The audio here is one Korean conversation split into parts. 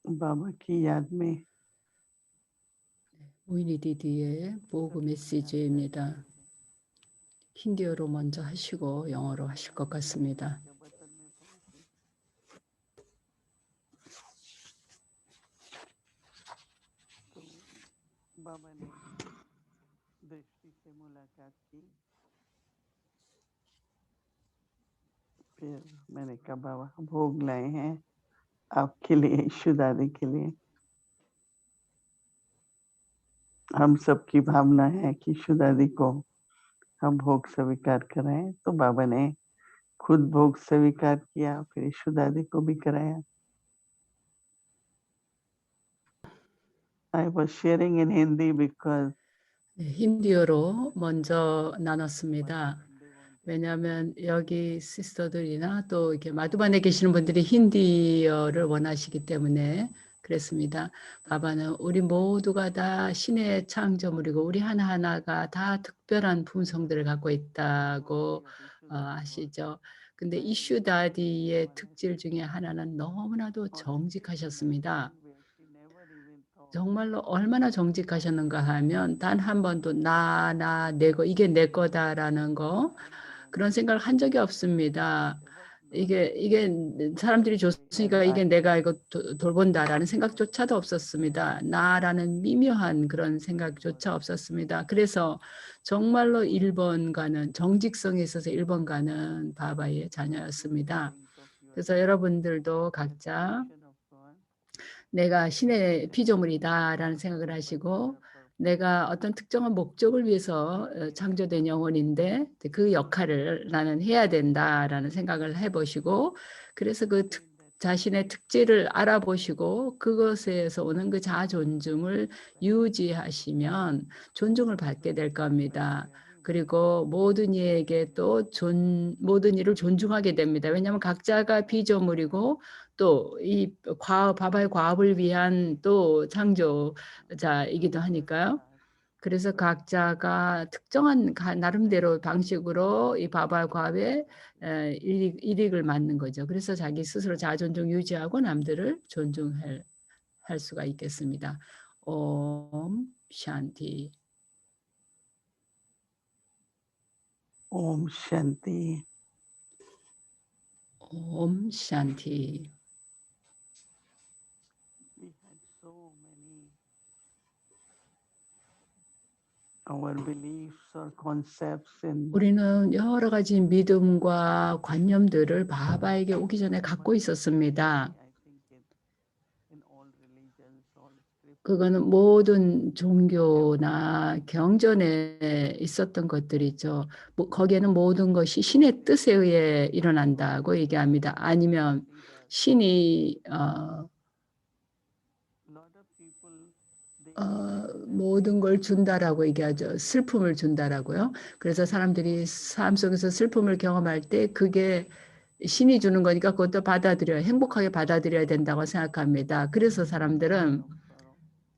बाबा की याद में 우인이 디디의 보고 메시지입니다. 힌디어로 먼저 하시고 영어로 하실 것 같습니다. बाबा ने दृष्टि से मुलाकात की। फिर मैंने कहा बाबा भोग लाए हैं आपके लिए, ईशु दादी के लिए। हम सबकी भावना है कि ईशु दादी को हम भोग स्वीकार कराएं, तो बाबा ने खुद भोग स्वीकार किया, फिर ईशु दादी को भी कराया। I was sharing in Hindi because 힌디어로 먼저 나눴습니다. 왜냐하면 여기 시스터들이나 또 이렇게 마두반에 계시는 분들이 힌디어를 원하시기 때문에 그랬습니다. 바바는 우리 모두가 다 신의 창조물이고 우리 하나하나가 다 특별한 품성들을 갖고 있다고 아시죠? 근데 이슈 다디의 특질 중에 하나는 너무나도 정직하셨습니다. 정말로 얼마나 정직하셨는가 하면 단 한 번도 내 거, 이게 내 거다라는 거 그런 생각을 한 적이 없습니다. 이게 사람들이 줬으니까 이게 내가 이거 돌본다라는 생각조차도 없었습니다. 나라는 미묘한 그런 생각조차 없었습니다. 그래서 정말로 1번 가는 정직성에 있어서 1번 가는 바바의 자녀였습니다. 그래서 여러분들도 각자 내가 신의 피조물이다라는 생각을 하시고 내가 어떤 특정한 목적을 위해서 창조된 영혼인데 그 역할을 나는 해야 된다라는 생각을 해보시고 그래서 그 자신의 특질을 알아보시고 그것에서 오는 그 자아 존중을 유지하시면 존중을 받게 될 겁니다. 그리고 모든 이에게 또 모든 일을 존중하게 됩니다. 왜냐하면 각자가 피조물이고 또 이 바바의 과업을 위한 또 창조자이기도 하니까요. 그래서 각자가 특정한 나름대로 방식으로 이 바바의 과업에 일익을 맞는 거죠. 그래서 자기 스스로 자존중 유지하고 남들을 존중할 수가 있겠습니다. 옴 샨티. ओम शांति। 옴 샨티. We had so many our beliefs or concepts in 우리는 여러 가지 믿음과 관념들을 바바에게 오기 전에 갖고 있었습니다. I think in all religions, all scriptures. 그거는 모든 종교나 경전에 있었던 것들이죠. 거기에는 모든 것이 신의 뜻에 의해 일어난다고 얘기합니다. 아니면 신이 Lot of people 모든 걸 준다라고 얘기하죠. 슬픔을 준다라고요. 그래서 사람들이 삶 속에서 슬픔을 경험할 때 그게 신이 주는 거니까 그것도 행복하게 받아들여야 된다고 생각합니다. 그래서 사람들은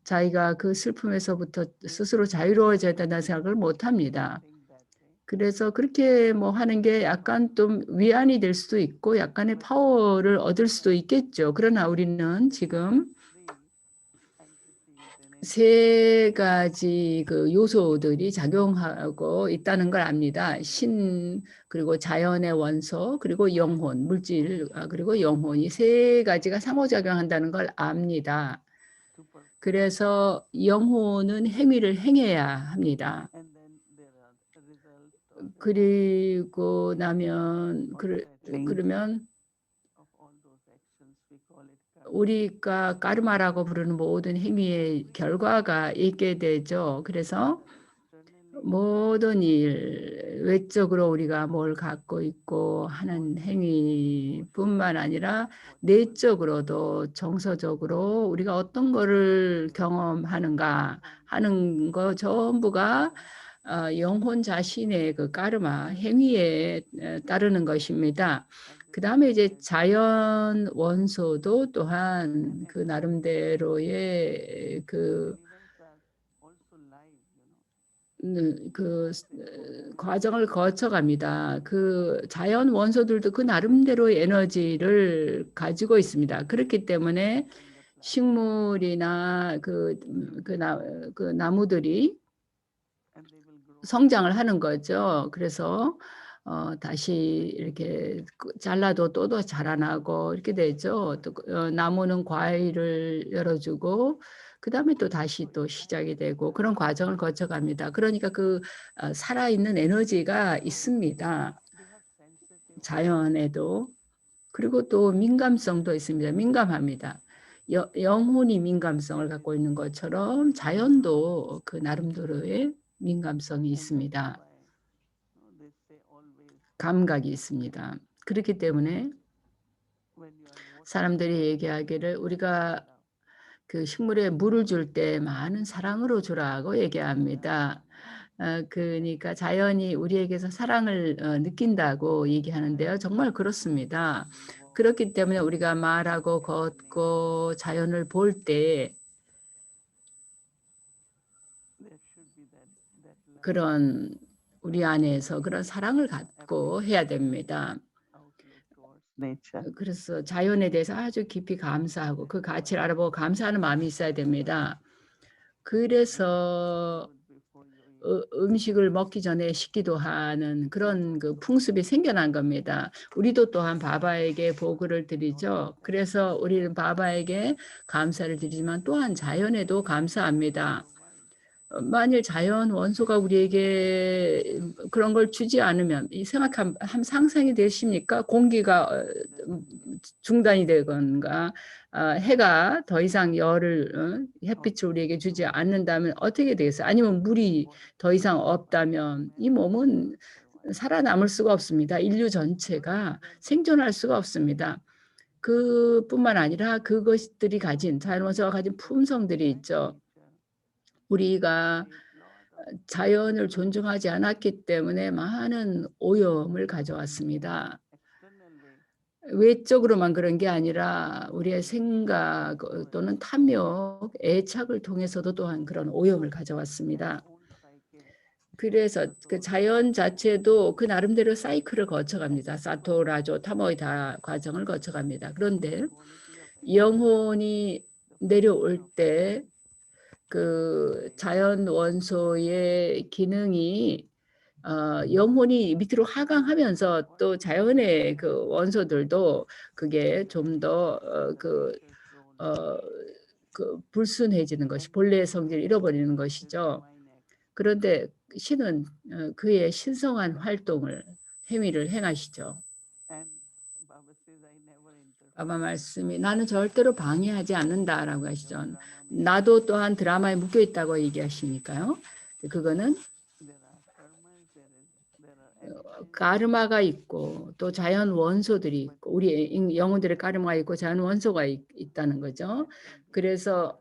자기가 그 슬픔에서부터 스스로 자유로워져야 된다는 생각을 못 합니다. 그래서 그렇게 뭐 하는 게 약간 좀 위안이 될 수도 있고 약간의 파워를 얻을 수도 있겠죠. 그러나 우리는 지금 세 가지 그 요소들이 작용하고 있다는 걸 압니다. 그리고 자연의 원소, 그리고 영혼, 물질, 그리고 영혼이 세 가지가 상호작용한다는 걸 압니다. 그래서 영혼은 행위를 행해야 합니다. 그리고 나면 그러면 우리가 까르마라고 부르는 모든 행위의 결과가 있게 되죠. 그래서 모든 일, 외적으로 우리가 뭘 갖고 있고 하는 행위뿐만 아니라 내적으로도 정서적으로 우리가 어떤 거를 경험하는가 하는 거 전부가 영혼 자신의 그 까르마 행위에 따르는 것입니다. 그 다음에 이제 자연 원소도 또한 그 나름대로의 그 과정을 거쳐갑니다. 그 자연 원소들도 그 나름대로의 에너지를 가지고 있습니다. 그렇기 때문에 식물이나 그 나무들이 성장을 하는 거죠. 그래서 다시 이렇게 잘라도 또 자라나고 이렇게 되죠. 또 나무는 과일을 열어주고 그다음에 또 다시 또 시작이 되고 그런 과정을 거쳐갑니다. 그러니까 살아있는 에너지가 있습니다. 자연에도. 그리고 또 민감성도 있습니다. 민감합니다. 영혼이 민감성을 갖고 있는 것처럼 자연도 그 나름대로의 민감성이 있습니다. 감각이 있습니다. 그렇기 때문에 사람들이 얘기하기를 우리가 그 식물에 물을 줄 때 많은 사랑으로 주라고 얘기합니다. 그러니까 자연이 우리에게서 사랑을 느낀다고 얘기하는데요. 정말 그렇습니다. 그렇기 때문에 우리가 말하고 걷고 자연을 볼 때 그런 우리 안에서 그런 사랑을 갖고 해야 됩니다. 그래서 자연에 대해서 아주 깊이 감사하고 그 가치를 알아보고 감사하는 마음이 있어야 됩니다. 그래서 음식을 먹기 전에 식기도 하는 그런 그 풍습이 생겨난 겁니다. 우리도 또한 바바에게 보고를 드리죠. 그래서 우리는 바바에게 감사를 드리지만 또한 자연에도 감사합니다. 만일 자연 원소가 우리에게 그런 걸 주지 않으면 한번 상상이 되십니까? 공기가 중단이 되건가 해가 더 이상 햇빛을 우리에게 주지 않는다면 어떻게 되겠어요? 아니면 물이 더 이상 없다면 이 몸은 살아남을 수가 없습니다. 인류 전체가 생존할 수가 없습니다. 그뿐만 아니라 그것들이 가진 자연 원소가 가진 품성들이 있죠. 우리가 자연을 존중하지 않았기 때문에 많은 오염을 가져왔습니다. 외적으로만 그런 게 아니라 우리의 생각 또는 탐욕, 애착을 통해서도 또한 그런 오염을 가져왔습니다. 그래서 그 자연 자체도 그 나름대로 사이클을 거쳐갑니다. 사토, 라조, 타모의 다 과정을 거쳐갑니다. 그런데 영혼이 내려올 때 그 자연 원소의 기능이 영혼이 밑으로 하강하면서 또 자연의 그 원소들도 그게 좀 더 불순해지는 것이 본래의 성질을 잃어버리는 것이죠. 그런데 신은 그의 신성한 행위를 행하시죠. 바바 말씀이 나는 절대로 방해하지 않는다라고 하시죠. 나도 또한 드라마에 묶여 있다고 얘기하시니까요. 그거는 까르마가 있고 또 자연 원소들이 있고 우리 영혼들의 까르마가 있고 자연 원소가 있다는 거죠. 그래서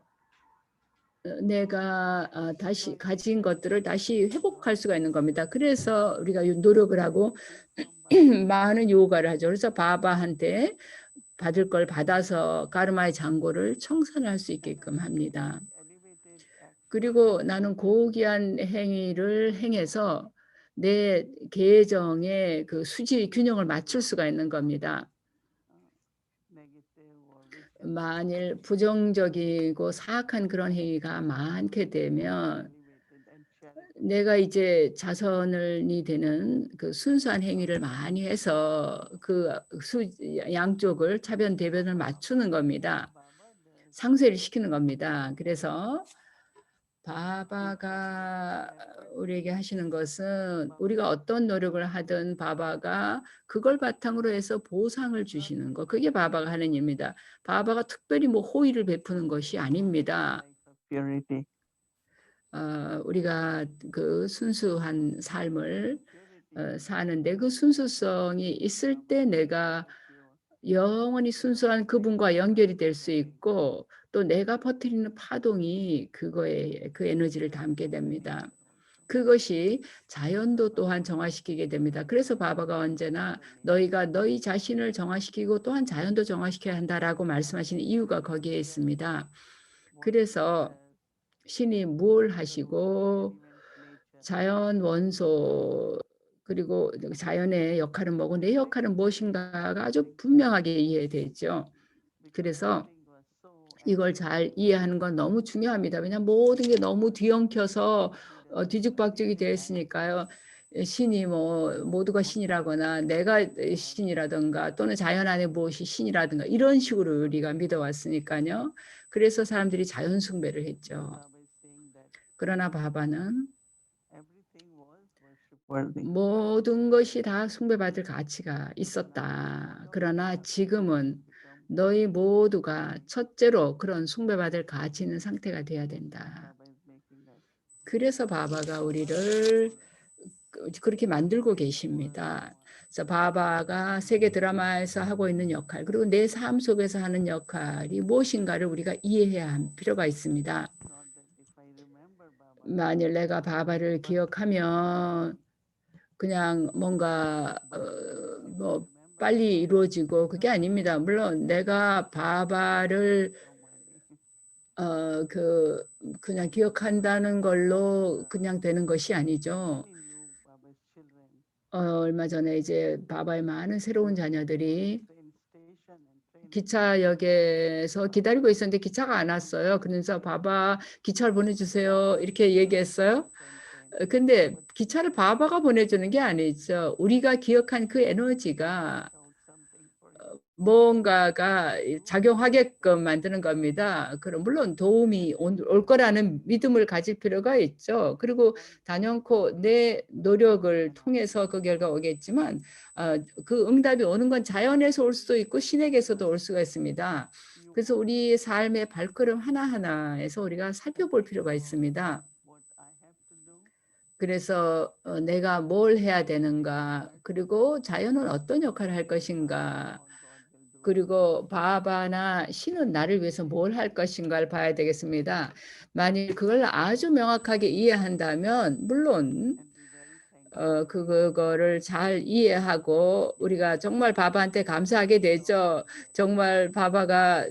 내가 다시 가진 것들을 다시 회복할 수가 있는 겁니다. 그래서 우리가 노력을 하고 많은 요가를 하죠. 그래서 바바한테 받을 걸 받아서 까르마의 잔고를 청산할 수 있게끔 합니다. 그리고 나는 고귀한 행위를 행해서 내 계정의 그 수지 균형을 맞출 수가 있는 겁니다. 만일 부정적이고 사악한 그런 행위가 많게 되면 내가 이제 자선이 되는 그 순수한 행위를 많이 해서 양쪽을 차변 대변을 맞추는 겁니다. 상쇄를 시키는 겁니다. 그래서 바바가 우리에게 하시는 것은 우리가 어떤 노력을 하든 바바가 그걸 바탕으로 해서 보상을 주시는 것. 그게 바바가 하는 일입니다. 바바가 특별히 호의를 베푸는 것이 아닙니다. 우리가 그 순수한 삶을 사는데 그 순수성이 있을 때 내가 영원히 순수한 그분과 연결이 될 수 있고 또 내가 퍼뜨리는 파동이 그 에너지를 담게 됩니다. 그것이 자연도 또한 정화시키게 됩니다. 그래서 바바가 언제나 너희가 너희 자신을 정화시키고 또한 자연도 정화시켜야 한다라고 말씀하시는 이유가 거기에 있습니다. 그래서 신이 뭘 하시고 자연 원소 그리고 자연의 역할은 뭐고 내 역할은 무엇인가가 아주 분명하게 이해되죠. 그래서 이걸 잘 이해하는 건 너무 중요합니다. 왜냐하면 모든 게 너무 뒤엉켜서 뒤죽박죽이 되어 있으니까요. 신이 모두가 신이라거나 내가 신이라든가 또는 자연 안에 무엇이 신이라든가 이런 식으로 우리가 믿어왔으니까요. 그래서 사람들이 자연 숭배를 했죠. 그러나 바바는 모든 것이 다 숭배받을 가치가 있었다. 그러나 지금은 너희 모두가 첫째로 그런 숭배받을 가치 있는 상태가 돼야 된다. 그래서 바바가 우리를 그렇게 만들고 계십니다. 그래서 바바가 세계 드라마에서 하고 있는 역할, 그리고 내 삶 속에서 하는 역할이 무엇인가를 우리가 이해해야 할 필요가 있습니다. 만일 내가 바바를 기억하면 그냥 뭔가 빨리 이루어지고 그게 아닙니다. 물론 내가 바바를 그냥 기억한다는 걸로 그냥 되는 것이 아니죠. 얼마 전에 이제 바바의 많은 새로운 자녀들이 기차역에서 기다리고 있었는데 기차가 안 왔어요. 그래서 바바 기차를 보내주세요. 이렇게 얘기했어요. 근데 기차를 바바가 보내주는 게 아니죠. 우리가 기억한 그 에너지가 뭔가가 작용하게끔 만드는 겁니다. 그럼 물론 도움이 올 거라는 믿음을 가질 필요가 있죠. 그리고 단연코 내 노력을 통해서 그 결과 오겠지만 그 응답이 오는 건 자연에서 올 수도 있고 신에게서도 올 수가 있습니다. 그래서 우리 삶의 발걸음 하나하나에서 우리가 살펴볼 필요가 있습니다. 그래서 내가 뭘 해야 되는가, 그리고 자연은 어떤 역할을 할 것인가, 그리고 바바나 신은 나를 위해서 뭘 할 것인가를 봐야 되겠습니다. 만일 그걸 아주 명확하게 이해한다면 물론 그거를 잘 이해하고 우리가 정말 바바한테 감사하게 되죠. 정말 바바가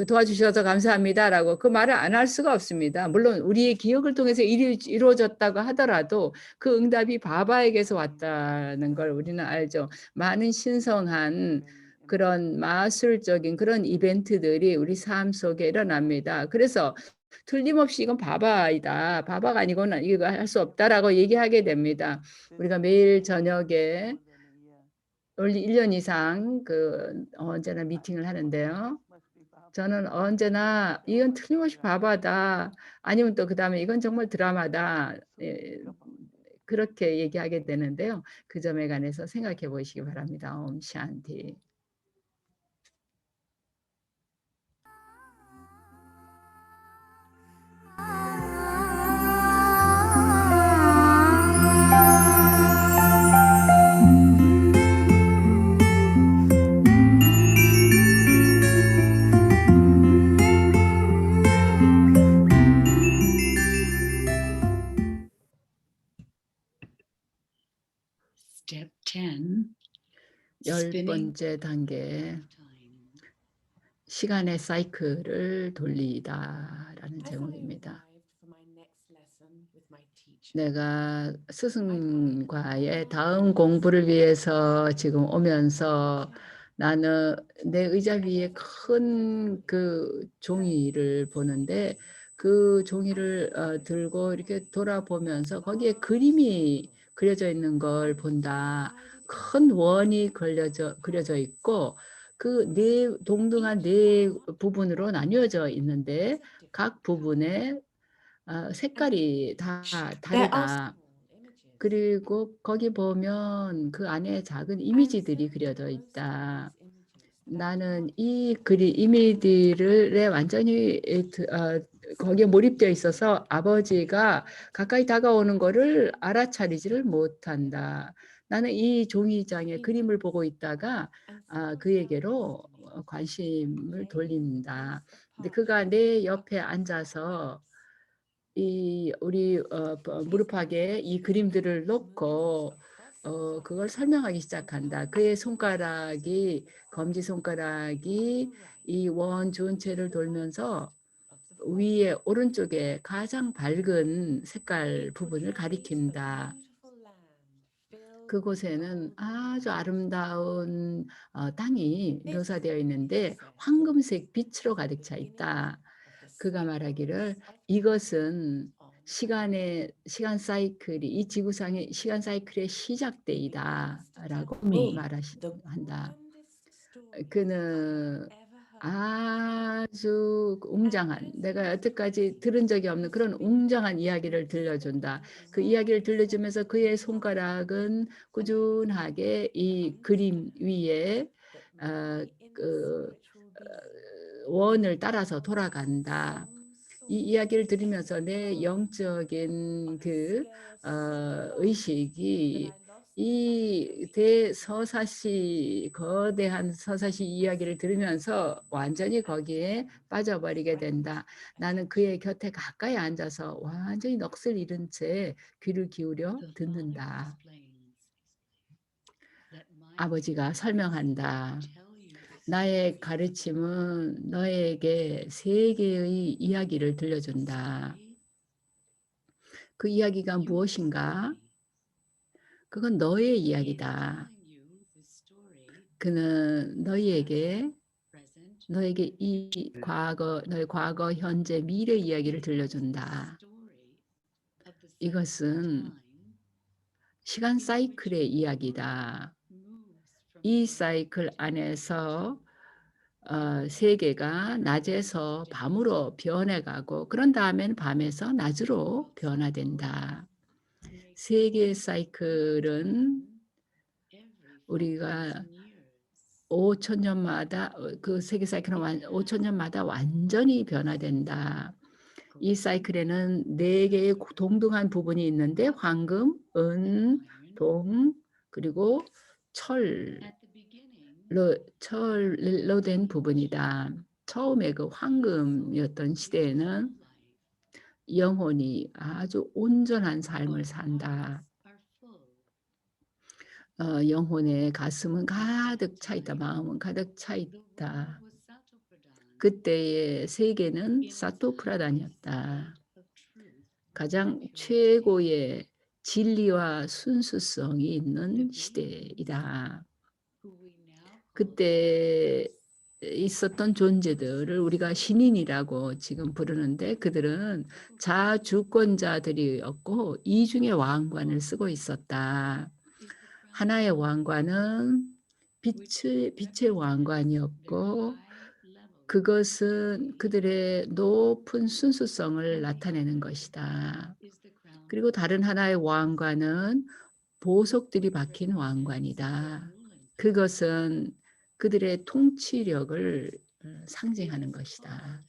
도와주셔서 감사합니다라고 그 말을 안 할 수가 없습니다. 물론 우리의 기억을 통해서 이루어졌다고 하더라도 그 응답이 바바에게서 왔다는 걸 우리는 알죠. 많은 신성한 그런 마술적인 그런 이벤트들이 우리 삶 속에 일어납니다. 그래서 틀림없이 이건 바바이다. 바바가 아니고는 이거 할 수 없다라고 얘기하게 됩니다. 우리가 매일 저녁에 1년 이상 언제나 미팅을 하는데요. 저는 언제나 이건 틀림없이 바바다. 아니면 또 그다음에 이건 정말 드라마다. 그렇게 얘기하게 되는데요. 그 점에 관해서 생각해 보시기 바랍니다. 옴 샨티. Step 10. 10번째 단계. 시간의 사이클을 돌리다라는 제목입니다. 내가 스승과의 다음 공부를 위해서 지금 오면서 나는 내 의자 위에 큰 그 종이를 보는데 그 종이를 들고 이렇게 돌아보면서 거기에 그림이 그려져 있는 걸 본다. 큰 원이 그려져 있고 그 동등한 네 부분으로 나뉘어져 있는데 각 부분에 색깔이 다 다르다. 그리고 거기 보면 그 안에 작은 이미지들이 그려져 있다. 나는 이 이미지들에 완전히 거기에 몰입되어 있어서 아버지가 가까이 다가오는 거를 알아차리지를 못한다. 나는 이 종이장의 그림을 보고 있다가 그에게로 관심을 돌린다. 근데 그가 내 옆에 앉아서 우리 무릎팍에 이 그림들을 놓고 그걸 설명하기 시작한다. 그의 검지손가락이 이 원 전체를 돌면서 위에 오른쪽에 가장 밝은 색깔 부분을 가리킨다. 그곳에는 아주 아름다운 땅이 묘사되어 있는데 황금색 빛으로 가득 차 있다. 그가 말하기를 이것은 시간 사이클이 이 지구상의 시간 사이클의 시작대이다라고 me, 한다. 그는 아주 웅장한, 내가 여태까지 들은 적이 없는 그런 웅장한 이야기를 들려준다. 그 이야기를 들려주면서 그의 손가락은 꾸준하게 이 그림 위에 그 원을 따라서 돌아간다. 이 이야기를 들으면서 내 영적인 그 의식이 이 대서사시 거대한 서사시 이야기를 들으면서 완전히 거기에 빠져버리게 된다. 나는 그의 곁에 가까이 앉아서 완전히 넋을 잃은 채 귀를 기울여 듣는다. 아버지가 설명한다. 나의 가르침은 너에게 세계의 이야기를 들려준다. 그 이야기가 무엇인가? 그건 너의 이야기다. 그는 너에게 이 과거, 너의 과거, 현재, 미래 이야기를 들려준다. 이것은 시간 사이클의 이야기다. 이 사이클 안에서 세계가 낮에서 밤으로 변해가고 그런 다음엔 밤에서 낮으로 변화된다. 세계 사이클은 우리가 5,000년마다 그 세계 사이클은 5,000년마다 완전히 변화된다. 이 사이클에는 4개의 동등한 부분이 있는데 황금, 은, 동, 그리고 철로 된 부분이다. 처음에 그 황금이었던 시대에는 영혼이 아주 온전한 삶을 산다. 영혼의 가슴은 가득 차 있다. 마음은 가득 차 있다. 그때의 세계는 사토프라단이었다. 가장 최고의 진리와 순수성이 있는 시대이다. 그때 있었던 존재들을 우리가 신인이라고 지금 부르는데 그들은 자주권자들이었고 이중의 왕관을 쓰고 있었다. 하나의 왕관은 빛의 왕관이었고 그것은 그들의 높은 순수성을 나타내는 것이다. 그리고 다른 하나의 왕관은 보석들이 박힌 왕관이다. 그것은 그들의 통치력을 상징하는 것이다.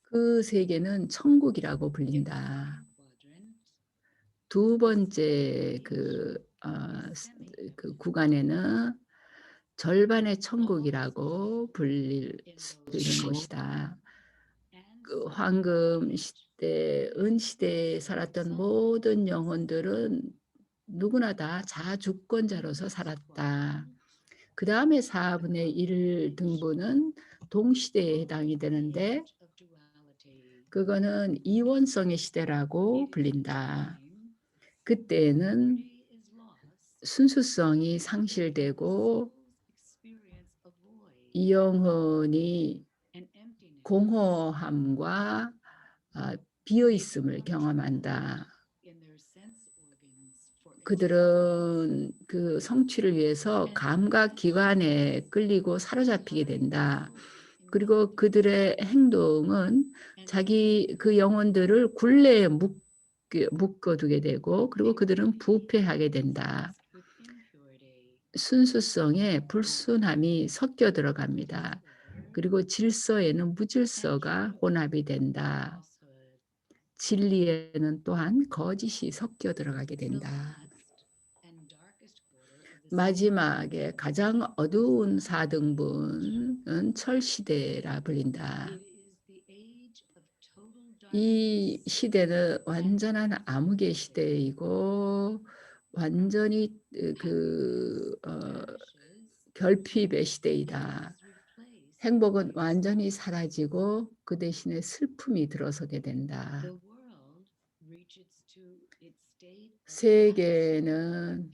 그 세계는 천국이라고 불린다. 두 번째 그 구간에는 절반의 천국이라고 불릴 수 있는 곳이다. 그 황금 시대, 은 시대에 살았던 모든 영혼들은 누구나 다 자주권자로서 살았다. 그 다음에 4분의 1 등분은 동시대에 해당이 되는데 그거는 이원성의 시대라고 불린다. 그때는 순수성이 상실되고 이 영혼이 공허함과 비어있음을 경험한다. 그들은 그 성취를 위해서 감각기관에 끌리고 사로잡히게 된다. 그리고 그들의 행동은 자기 그 영혼들을 굴레에 묶어두게 되고 그리고 그들은 부패하게 된다. 순수성에 불순함이 섞여 들어갑니다. 그리고 질서에는 무질서가 혼합이 된다. 진리에는 또한 거짓이 섞여 들어가게 된다. 마지막에 가장 어두운 4등분은 철시대라 불린다. 이 시대는 완전한 암흑의 시대이고 완전히 결핍의 시대이다. 행복은 완전히 사라지고 그 대신에 슬픔이 들어서게 된다. 세계는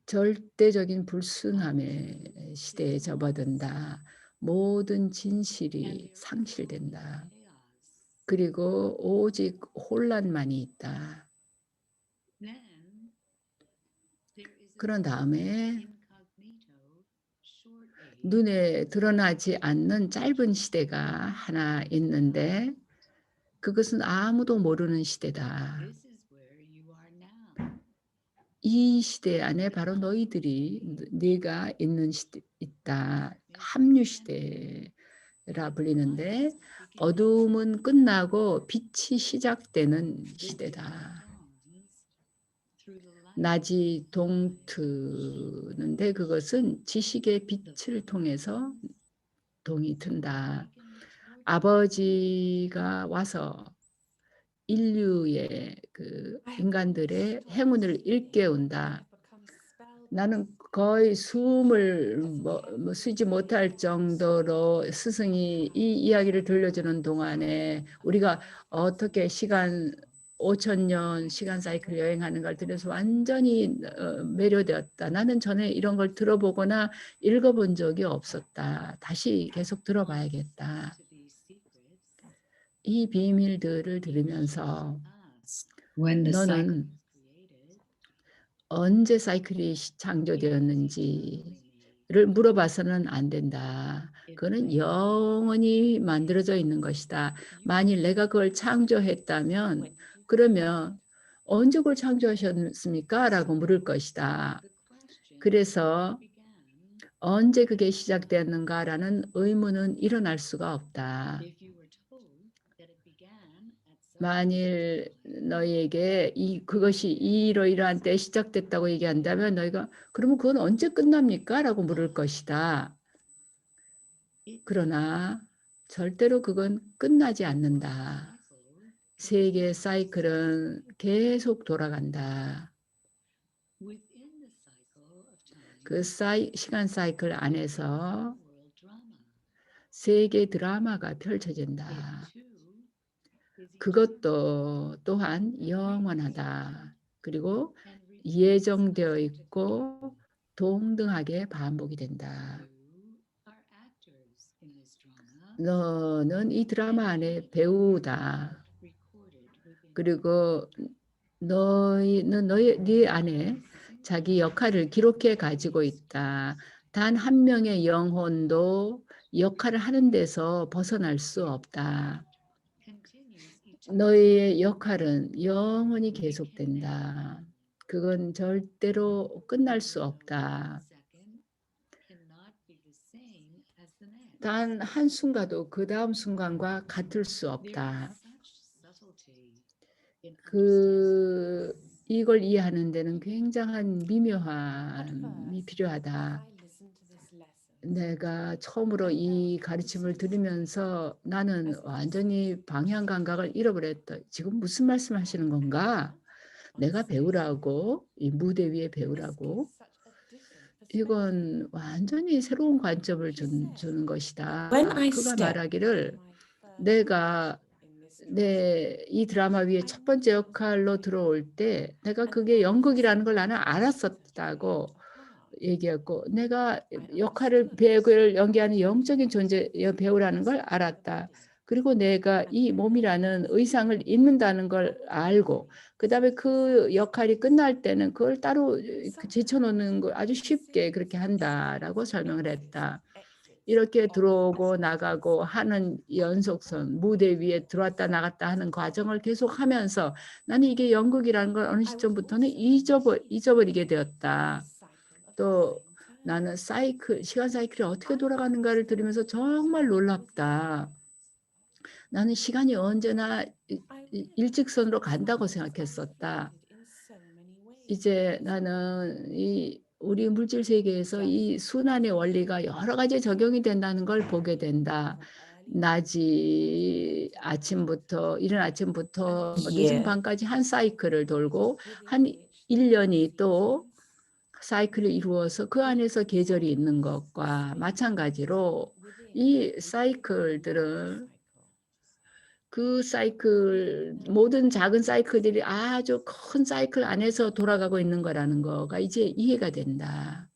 절대적인 불순함의 시대에 접어든다. 모든 진실이 상실된다. 그리고 오직 혼란만이 있다. 그런 다음에 눈에 드러나지 않는 짧은 시대가 하나 있는데 그것은 아무도 모르는 시대다. 이 시대 안에 바로 네가 있는 시대 있다. 합류 시대라 불리는데 어둠은 끝나고 빛이 시작되는 시대다. 낮이 동트는데 그것은 지식의 빛을 통해서 동이 튼다. 아버지가 와서 인류의 그 인간들의 행운을 일깨운다. 나는 거의 숨을 쉬지 못할 정도로 스승이 이 이야기를 들려주는 동안에 우리가 어떻게 5,000년 시간 사이클 여행하는 걸 들어서 완전히 매료되었다. 나는 전에 이런 걸 들어보거나 읽어본 적이 없었다. 다시 계속 들어봐야겠다. 이 비밀들을 들으면서 너는 언제 사이클이 창조되었는지를 물어봐서는 안 된다. 그거는 영원히 만들어져 있는 것이다. 만일 내가 그걸 창조했다면 그러면 언제 그걸 창조하셨습니까? 라고 물을 것이다. 그래서 언제 그게 시작되었는가라는 의문은 일어날 수가 없다. 만일 너희에게 그것이 이러이러한 때 시작됐다고 얘기한다면 너희가 그러면 그건 언제 끝납니까? 라고 물을 것이다. 그러나 절대로 그건 끝나지 않는다. 세계의 사이클은 계속 돌아간다. 그 시간 사이클 안에서 세계 드라마가 펼쳐진다. 그것도 또한 영원하다. 그리고 예정되어 있고 동등하게 반복이 된다. 너는 이 드라마 안에 배우다. 그리고 네 안에 자기 역할을 기록해 가지고 있다. 단 한 명의 영혼도 역할을 하는 데서 벗어날 수 없다. 너의 역할은 영원히 계속된다. 그건 절대로 끝날 수 없다. 단 한순간도 그 다음 순간과 같을 수 없다. 이걸 이해하는 데는 굉장한 미묘함이 필요하다. 내가 처음으로 이 가르침을 들으면서 나는 완전히 방향 감각을 잃어버렸다. 지금 무슨 말씀하시는 건가? 내가 배우라고, 이 무대 위에 배우라고. 이건 완전히 새로운 관점을 주는 것이다. 그가 말하기를 내가 이 드라마 위에 첫 번째 역할로 들어올 때 내가 그게 연극이라는 걸 나는 알았었다고 얘기했고 내가 배우를 연기하는 영적인 존재 배우라는 걸 알았다. 그리고 내가 이 몸이라는 의상을 입는다는 걸 알고 그다음에 그 역할이 끝날 때는 그걸 따로 제쳐놓는 걸 아주 쉽게 그렇게 한다라고 설명을 했다. 이렇게 들어오고 나가고 하는 연속선, 무대 위에 들어왔다 나갔다 하는 과정을 계속하면서 나는 이게 연극이라는 걸 어느 시점부터는 잊어버리게 되었다. 또 나는 시간 사이클이 어떻게 돌아가는가를 들으면서 정말 놀랍다. 나는 시간이 언제나 일직선으로 간다고 생각했었다. 이제 나는 우리 물질 세계에서 이 순환의 원리가 여러 가지 적용이 된다는 걸 보게 된다. 이른 아침부터 늦은 밤까지 한 사이클을 돌고 한 1년이 또 사이클을 이루어서 그 안에서 계절이 있는 것과 마찬가지로 이 사이클들은 그 사이클 모든 작은 사이클들이 아주 큰 사이클 안에서 돌아가고 있는 거라는 거가 이제 이해가 된다.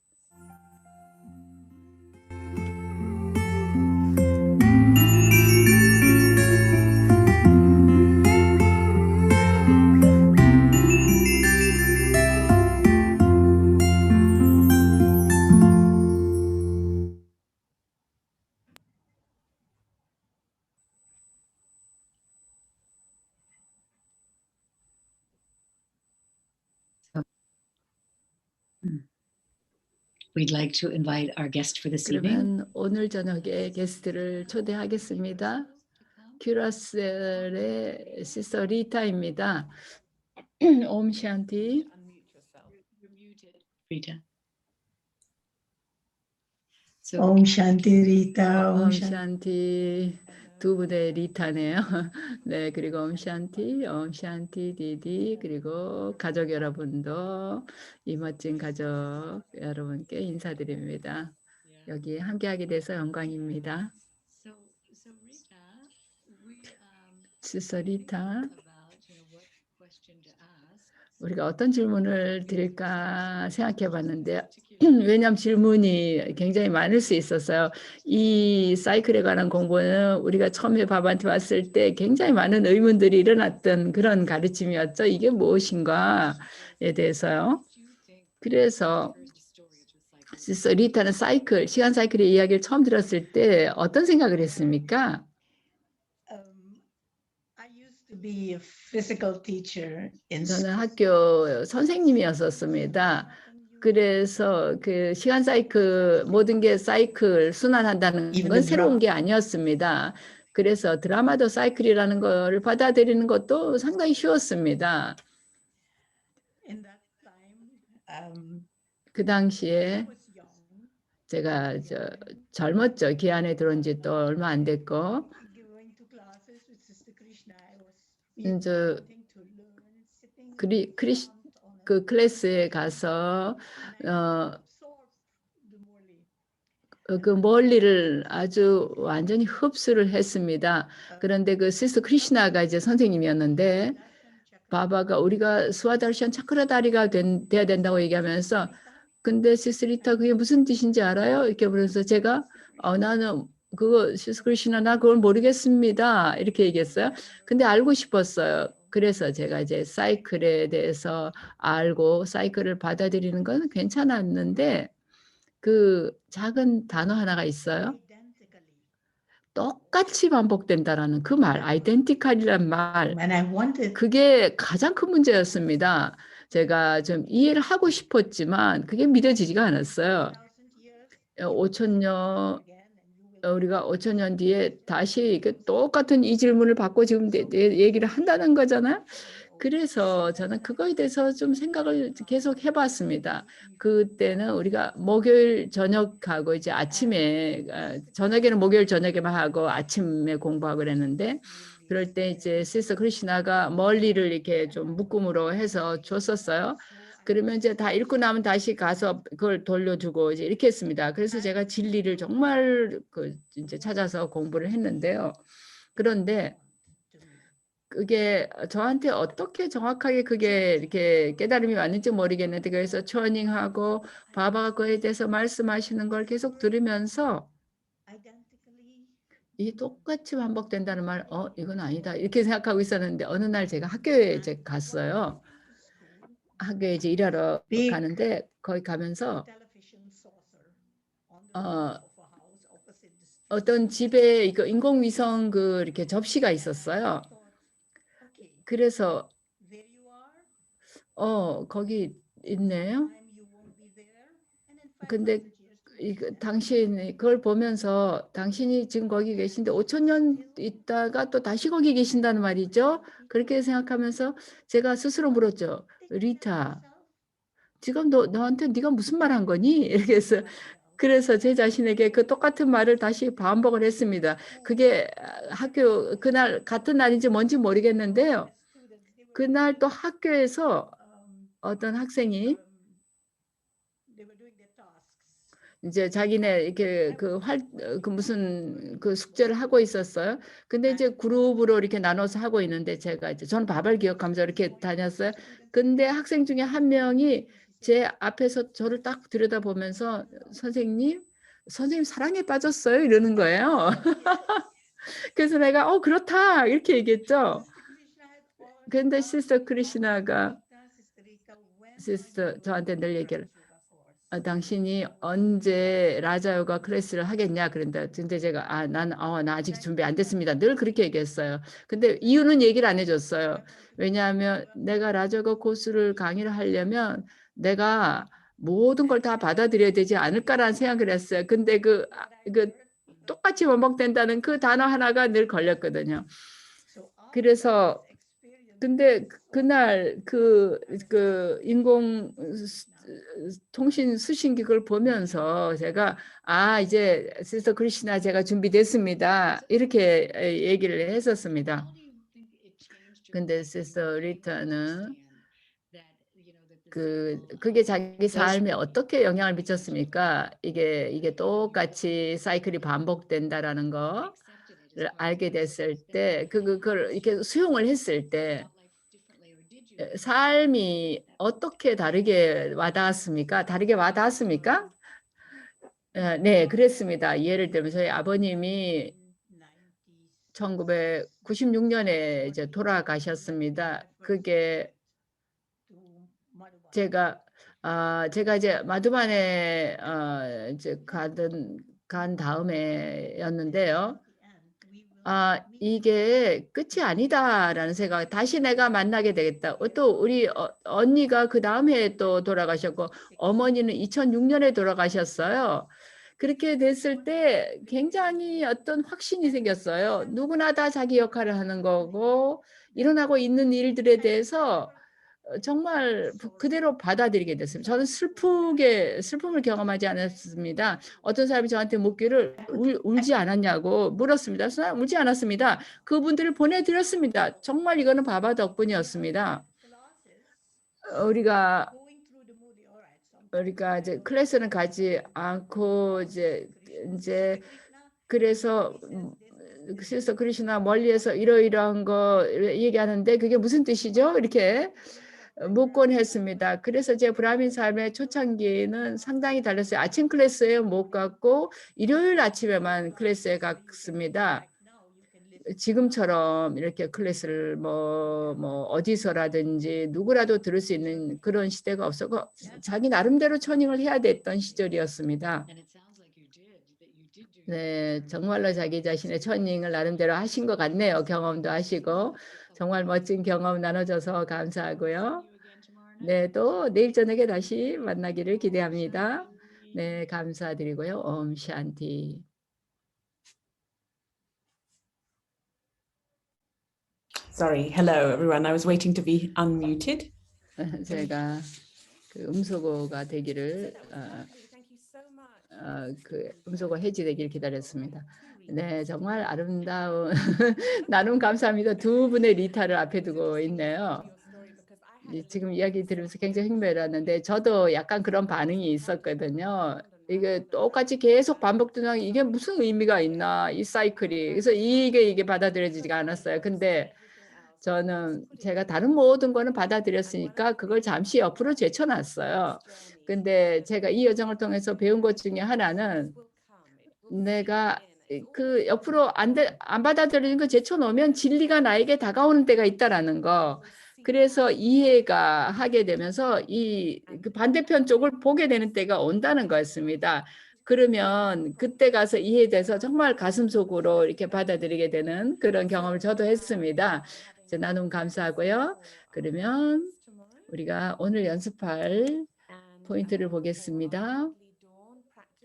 We'd like to invite our guest for this evening. 그러면 오늘 저녁에 게스트를 초대하겠습니다. 큐라셀의 시스터 리타입니다. 옴 샨티. Rita. Om Shanti Rita, 옴 Om Shanti. 샨티. 두 분의 리타네요. 네, 그리고 옴 샨티 디디, 그리고 가족 여러분도 이 멋진 가족 여러분께 인사드립니다. 여기 함께하게 돼서 영광입니다. 시스터 리타, 우리가 어떤 질문을 드릴까 생각해 봤는데 왜냐하면 질문이 굉장히 많을 수 있었어요. 이 사이클에 관한 공부는 우리가 처음에 바바한테 왔을 때 굉장히 많은 의문들이 일어났던 그런 가르침이었죠. 이게 무엇인가에 대해서요. 그래서 시스터 리타는 사이클, 시간 사이클의 이야기를 처음 들었을 때 어떤 생각을 했습니까? I used to be a physical teacher in 저는 학교 선생님이었었습니다. 그래서 그 시간 사이클, 모든 게 사이클 순환한다는 건 새로운 게 아니었습니다. 그래서 드라마도 사이클이라는 걸 받아들이는 것도 상당히 쉬웠습니다. in that time. 그 당시에 I was young, 제가 젊었죠. 기안에 들어온 지 또 얼마 안 됐고 going to classes with Sister Krishna. I was 이제 wanting to learn, sitting 크리스 on a 그 클래스에 가서 absorbed the Murli. 그 멀리를 아주 완전히 흡수를 했습니다. 그런데 그 시스터 크리시나가 이제 선생님이었는데 바바가 우리가 스와다르시안 차크라다리가 돼야 된다고 얘기하면서 근데 시스터 리타 그게 무슨 뜻인지 알아요? 이렇게 그래서 제가 나는 그거 시스터 크리시나 나 그걸 모르겠습니다. 이렇게 얘기했어요. 근데 알고 싶었어요. 그래서 제가 이제 사이클에 대해서 알고 사이클을 받아들이는 건 괜찮았는데 그 작은 단어 하나가 있어요. Identically. 똑같이 반복된다라는 그 말, 아이덴티칼이란 말, And I wanted 그게 가장 큰 문제였습니다. 제가 좀 이해를 하고 싶었지만 그게 믿어지지가 않았어요. 1,000 years 5,000년 again, and you will 우리가 5,000년 뒤에 다시 그 똑같은 이 질문을 받고 지금 내 얘기를 한다는 거잖아요. 그래서 저는 그거에 대해서 좀 생각을 계속 해봤습니다. 그때는 우리가 목요일 저녁하고 이제 아침에 저녁에는 목요일 저녁에만 하고 아침에 공부하고 그랬는데 그럴 때 이제 시스터 크리시나가 멀리를 이렇게 좀 묶음으로 해서 줬었어요. 그러면 이제 다 읽고 나면 다시 가서 그걸 돌려주고 이제 이렇게 했습니다. 그래서 제가 진리를 정말 이제 찾아서 공부를 했는데요. 그런데 그게 저한테 어떻게 정확하게 그게 이렇게 깨달음이 왔는지 모르겠는데 그래서 트레이닝하고 바바가 그에 대해서 말씀하시는 걸 계속 들으면서 identically 이 똑같이 반복된다는 말, 이건 아니다 이렇게 생각하고 있었는데 어느 날 제가 학교에 이제 갔어요. 학교에 이제 일하러 가는데 거기 가면서 television saucer on the roof of a house opposite the 어떤 집에 이거 인공위성 그 이렇게 접시가 있었어요. okay, 그래서 there you are, 거기 있네요. time you won't be there, and in 근데 500 years 당신이 그걸 보면서 당신이 지금 거기 계신데 5,000년 있다가 또 다시 거기 계신다는 말이죠. 그렇게 생각하면서 제가 스스로 물었죠. 리타, 지금 너한테 네가 무슨 말 한 거니? 이렇게 해서 그래서 제 자신에게 그 똑같은 말을 다시 반복을 했습니다. 그게 학교 그날 같은 날인지 뭔지 모르겠는데요. 그날 또 학교에서 어떤 학생이 they were doing their tasks. 이제 자기네 이렇게 그 무슨 그 숙제를 하고 있었어요. 근데 이제 그룹으로 이렇게 나눠서 하고 있는데 제가 이제 저는 밥을 기억하면서 이렇게 다녔어요. 근데 학생 중에 한 명이 제 앞에서 저를 딱 들여다보면서 선생님 사랑에 빠졌어요 이러는 거예요. 그래서 내가 그렇다 이렇게 얘기했죠. 근데 시스터 크리시나가 저한테 늘 얘기를 당신이 언제 라자요가 클래스를 하겠냐 그런데 근데 제가 나 아직 준비 안 됐습니다. 늘 그렇게 얘기했어요. 근데 이유는 얘기를 안 해줬어요. 왜냐하면 내가 라자요가 코스를 강의를 하려면 내가 모든 걸 다 받아들여야 되지 않을까라는 생각을 했어요. 근데 그 똑같이 반복된다는 그 단어 하나가 늘 걸렸거든요. 그래서 근데 그날 그 인공 통신 수신기 그걸 보면서 제가 이제 시스터 크리시나 제가 준비됐습니다. 이렇게 얘기를 했었습니다. 근데 시스터 리타는 그게 자기 삶에 어떻게 영향을 미쳤습니까? 이게 똑같이 사이클이 반복된다라는 거를 알게 됐을 때 그걸 이렇게 수용을 했을 때 삶이 어떻게 다르게 와닿았습니까? 다르게 와닿았습니까? 네, 그랬습니다. 예를 들면 저희 아버님이 1996년에 이제 돌아가셨습니다. 그게 제가 이제 마두반에 이제 간 다음에였는데요. 이게 끝이 아니다라는 생각. 다시 내가 만나게 되겠다. 또 우리 언니가 그 다음 해에 또 돌아가셨고 어머니는 2006년에 돌아가셨어요. 그렇게 됐을 때 굉장히 어떤 확신이 생겼어요. 누구나 다 자기 역할을 하는 거고 일어나고 있는 일들에 대해서 정말 그대로 받아들이게 됐습니다. 저는 슬픔을 경험하지 않았습니다. 어떤 사람이 저한테 묻기를 울지 않았냐고 물었습니다. 저는 울지 않았습니다. 그분들을 보내드렸습니다. 정말 이거는 바바 덕분이었습니다. 우리가 이제 클래스는 가지 않고 이제 그래서 시스터 크리시나 멀리에서 이러이러한 거 얘기하는데 그게 무슨 뜻이죠? 이렇게 묻곤 했습니다. 그래서 제 브라민 삶의 초창기는 상당히 달랐어요. 아침 클래스에 못 갔고 일요일 아침에만 클래스에 갔습니다. 지금처럼 이렇게 클래스를 뭐 어디서라든지 누구라도 들을 수 있는 그런 시대가 없었고 자기 나름대로 처닝을 해야 됐던 시절이었습니다. 네, 정말로 자기 자신의 처닝을 나름대로 하신 것 같네요. 경험도 하시고 정말 멋진 경험 나눠줘서 감사하고요. 네, 또 내일 저녁에 다시 만나기를 기대합니다. 네, 감사드리고요. 옴 샨티. Sorry, hello everyone. I was waiting to be unmuted. 제가 그 음소거가 되기를 그 음소거 해지되기를 기다렸습니다. 네, 정말 아름다운 나눔 감사합니다. 두 분의 리타를 앞에 두고 있네요. 지금 이야기 들으면서 굉장히 흥미로웠는데 저도 약간 그런 반응이 있었거든요. 이게 똑같이 계속 반복되는 이게 무슨 의미가 있나 이 사이클이. 그래서 이게 받아들여지지가 않았어요. 근데 저는 제가 다른 모든 거는 받아들였으니까 그걸 잠시 옆으로 제쳐놨어요. 근데 제가 이 여정을 통해서 배운 것 중에 하나는 내가 그 옆으로 안 받아들이는 거 제쳐놓으면 진리가 나에게 다가오는 때가 있다라는 거. 그래서 이해가 하게 되면서 그 반대편 쪽을 보게 되는 때가 온다는 거였습니다. 그러면 그때 가서 이해돼서 정말 가슴속으로 이렇게 받아들이게 되는 그런 경험을 저도 했습니다. 이제 나눔 감사하고요. 그러면 우리가 오늘 연습할 포인트를 보겠습니다.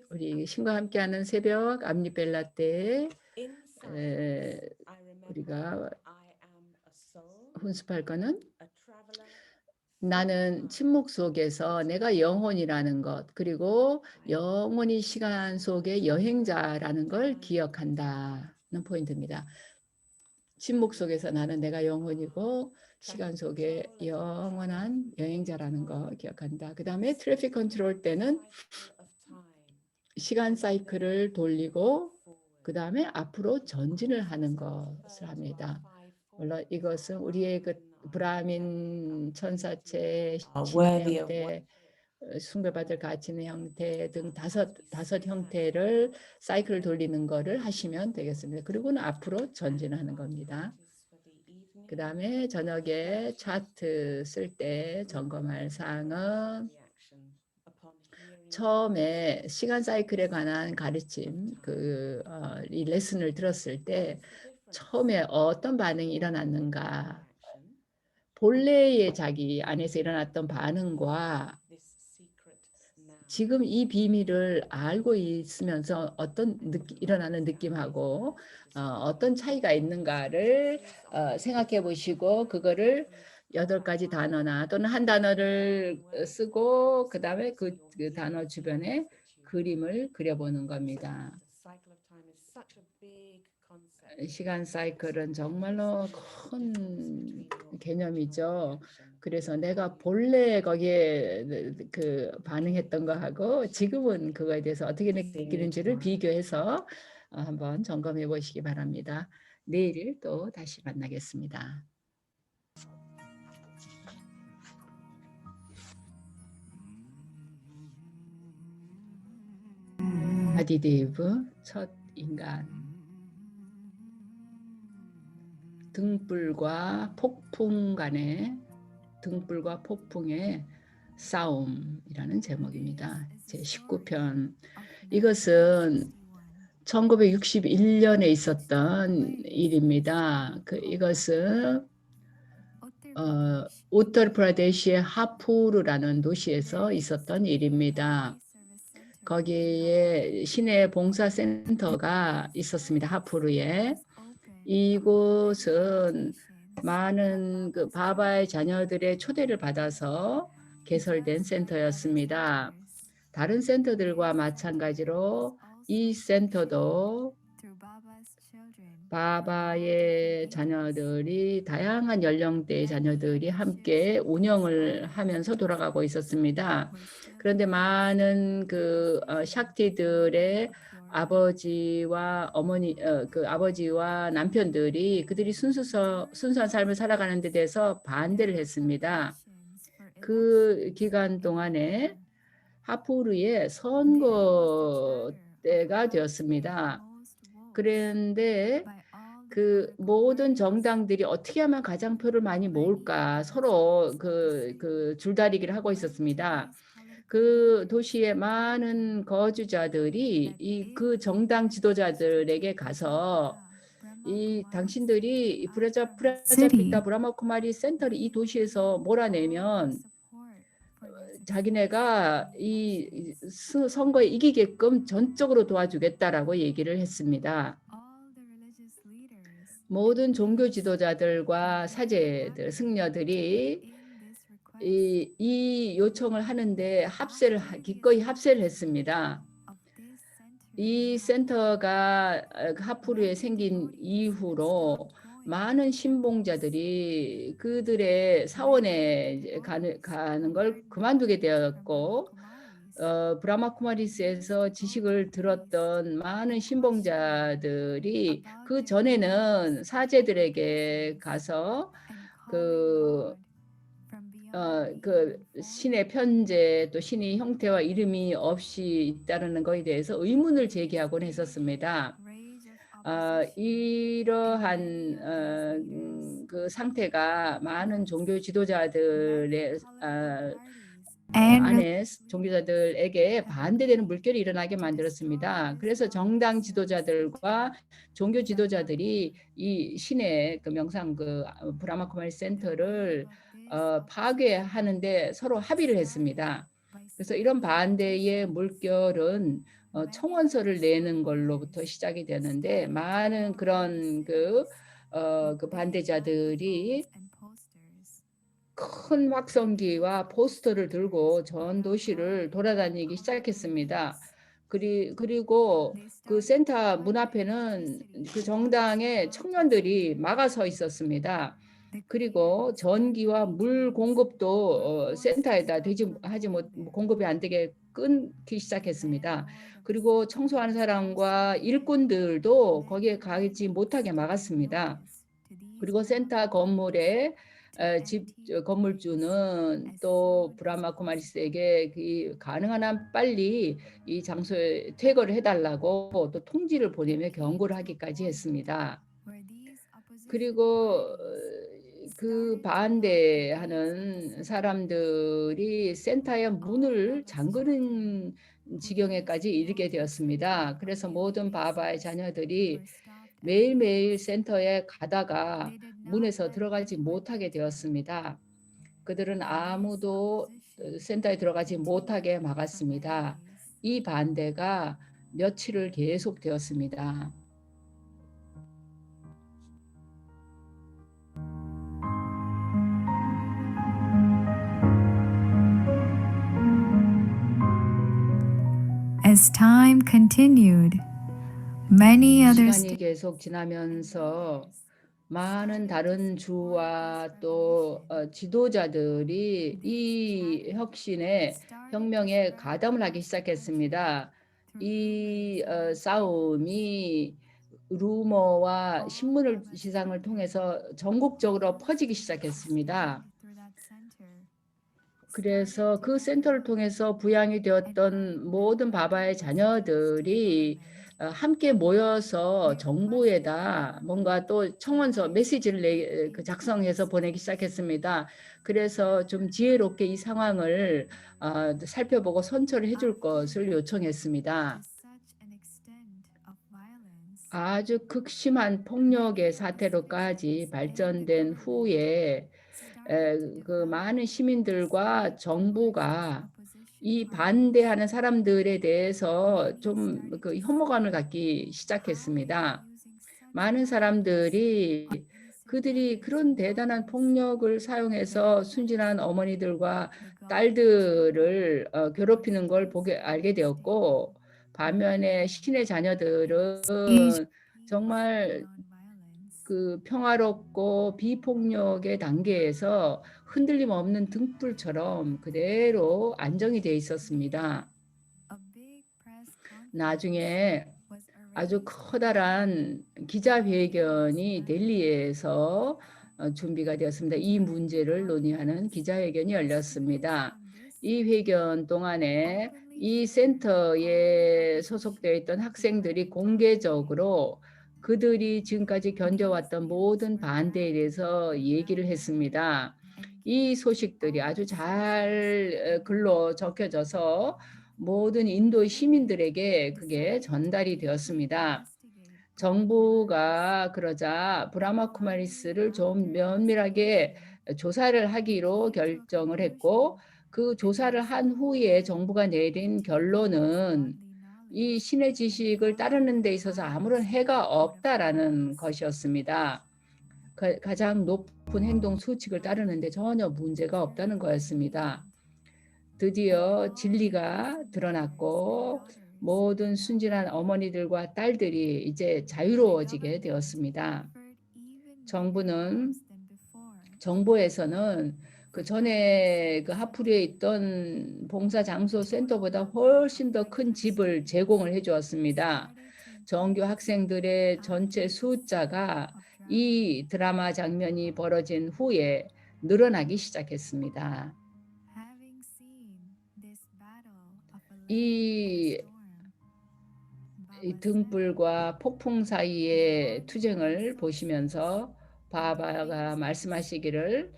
우리 신과 함께하는 새벽 암리벨라 때 우리가 훈습할 거는 나는 침묵 속에서 내가 영혼이라는 것 그리고 영원히 시간 속의 여행자라는 걸 기억한다는 포인트입니다. 침묵 속에서 나는 내가 영혼이고 시간 속에 영원한 여행자라는 거 기억한다. 그 다음에 트래픽 컨트롤 때는 시간 사이클을 돌리고 그 다음에 앞으로 전진을 하는 것을 합니다. 물론 이것은 우리의 그 브라민 천사체, 신의 worthy of 형태, 숭배받을 가치 있는 형태 등 다섯 형태를 사이클을 돌리는 거를 하시면 되겠습니다. 그리고는 앞으로 전진하는 겁니다. 그 다음에 저녁에 차트 쓸 때 점검할 사항은 처음에 시간 사이클에 관한 가르침, 이 레슨을 들었을 때 처음에 어떤 반응이 일어났는가, 본래의 자기 안에서 일어났던 반응과 지금 이 비밀을 알고 있으면서 어떤 일어나는 느낌하고 어떤 차이가 있는가를 생각해 보시고 그거를 8가지 단어나 또는 한 단어를 쓰고 그 다음에 그 단어 주변에 그림을 그려보는 겁니다. 시간 사이클은 정말로 큰 개념이죠. 그래서 내가 본래 거기에 그 반응했던 거하고 지금은 그거에 대해서 어떻게 느끼는지를 비교해서 한번 점검해 보시기 바랍니다. 내일 또 다시 만나겠습니다. 아디데이브 첫 인간. 등불과 폭풍 간의 등불과 폭풍의 싸움이라는 제목입니다. 제19편. 이것은 1961년에 있었던 일입니다. 이것은 우터르프라데시의 하푸르라는 도시에서 있었던 일입니다. 거기에 시내 봉사센터가 있었습니다. 하푸르에. 이곳은 많은 그 바바의 자녀들의 초대를 받아서 개설된 센터였습니다. 다른 센터들과 마찬가지로 이 센터도 바바의 자녀들이 다양한 연령대의 자녀들이 함께 운영을 하면서 돌아가고 있었습니다. 그런데 많은 그 샥티들의 아버지와 어머니, 아버지와 남편들이 그들이 순수한 삶을 살아가는 데 대해서 반대를 했습니다. 그 기간 동안에 하푸르의 선거 때가 되었습니다. 그런데 그 모든 정당들이 어떻게 하면 가장 표를 많이 모을까 서로 그 줄다리기를 하고 있었습니다. 그 도시의 많은 거주자들이 그 정당 지도자들에게 가서 이 당신들이 프라자피타 브라마쿠마리 센터를 이 도시에서 몰아내면 자기네가 이 선거에 이기게끔 전적으로 도와주겠다라고 얘기를 했습니다. 모든 종교 지도자들과 사제들, 승려들이 이 요청을 하는데 기꺼이 합세를 했습니다. 이 센터가 하푸르에 생긴 이후로 많은 신봉자들이 그들의 사원에 가는 걸 그만두게 되었고 브라마쿠마리스에서 지식을 들었던 많은 신봉자들이 그 전에는 사제들에게 가서 그 신의 편제 또 신의 형태와 이름이 없이 있다는 것에 대해서 의문을 제기하곤 했었습니다. 이러한 그 상태가 많은 종교 지도자들의 안에 종교자들에게 반대되는 물결이 일어나게 만들었습니다. 그래서 정당 지도자들과 종교 지도자들이 이 신의 그 명상 브라마쿠마리 센터를 파괴하는데 서로 합의를 했습니다. 그래서 이런 반대의 물결은 청원서를 내는 걸로부터 시작이 되는데 많은 그런 그 반대자들이 큰 확성기와 포스터를 들고 전 도시를 돌아다니기 시작했습니다. 그리고 그 센터 문 앞에는 그 정당의 청년들이 막아서 있었습니다. 그리고 전기와 물 공급도 센터에다 공급이 안 되게 끊기 시작했습니다. 그리고 청소하는 사람과 일꾼들도 거기에 가지 못하게 막았습니다. 그리고 센터 건물에 건물주는 또 브라마 쿠마리스에게 가능한 한 빨리 이 장소에 퇴거를 해달라고 또 통지를 보내며 경고를 하기까지 했습니다. 그리고 그 반대하는 사람들이 센터의 문을 잠그는 지경에까지 이르게 되었습니다. 그래서 모든 바바의 자녀들이 매일매일 센터에 가다가 문에서 들어가지 못하게 되었습니다. 그들은 아무도 센터에 들어가지 못하게 막았습니다. 이 반대가 며칠을 계속되었습니다. As time continued, many other 시간이 계속 지나면서 많은 다른 주와 또 지도자들이 이 혁명에 가담을 하기 시작했습니다. 이 싸움이 루머와 시상을 통해서 전국적으로 퍼지기 시작했습니다. 그래서 그 센터를 통해서 부양이 되었던 모든 바바의 자녀들이 함께 모여서 정부에다 뭔가 또 청원서 메시지를 작성해서 보내기 시작했습니다. 그래서 좀 지혜롭게 이 상황을 살펴보고 선처를 해줄 것을 요청했습니다. 아주 극심한 폭력의 사태로까지 발전된 후에 그 많은 시민들과 정부가 이 반대하는 사람들에 대해서 좀 그 혐오감을 갖기 시작했습니다. 많은 사람들이 그들이 그런 대단한 폭력을 사용해서 순진한 어머니들과 딸들을 괴롭히는 걸 알게 되었고, 반면에 신의 자녀들은 정말 그 평화롭고 비폭력의 단계에서 흔들림 없는 등불처럼 그대로 안정이 돼 있었습니다. 나중에 아주 커다란 기자회견이 델리에서 준비가 되었습니다. 이 문제를 논의하는 기자회견이 열렸습니다. 이 회견 동안에 이 센터에 소속되어 있던 학생들이 공개적으로 그들이 지금까지 견뎌왔던 모든 반대에 대해서 얘기를 했습니다. 이 소식들이 아주 잘 글로 적혀져서 모든 인도 시민들에게 그게 전달이 되었습니다. 정부가 그러자 브라마 쿠마리스를 좀 면밀하게 조사를 하기로 결정을 했고, 그 조사를 한 후에 정부가 내린 결론은 이 신의 지식을 따르는 데 있어서 아무런 해가 없다라는 것이었습니다. 가장 높은 행동 수칙을 따르는 데 전혀 문제가 없다는 거였습니다. 드디어 진리가 드러났고 모든 순진한 어머니들과 딸들이 이제 자유로워지게 되었습니다. 정부에서는 그 전에 그 하프리에 있던 봉사 장소 센터보다 훨씬 더 큰 집을 제공을 해주었습니다. 정규 학생들의 전체 숫자가 이 드라마 장면이 벌어진 후에 늘어나기 시작했습니다. 이 등불과 폭풍 사이의 투쟁을 보시면서 바바가 말씀하시기를,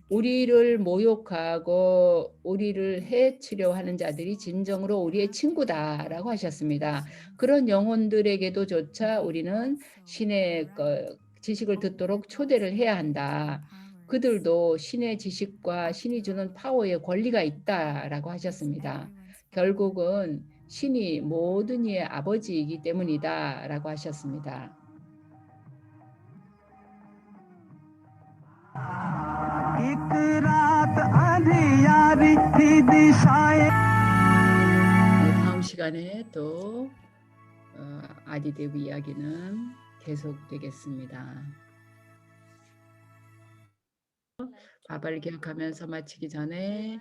우리를 모욕하고 우리를 해치려 하는 자들이 진정으로 우리의 친구다라고 하셨습니다. 그런 영혼들에게도 조차 우리는 신의 지식을 듣도록 초대를 해야 한다. 그들도 신의 지식과 신이 주는 파워의 권리가 있다라고 하셨습니다. 결국은 신이 모든 이의 아버지이기 때문이다라고 하셨습니다. 다음 시간에 또 아디데브 이야기는 계속되겠습니다. 바바를 기억하면서 마치기 전에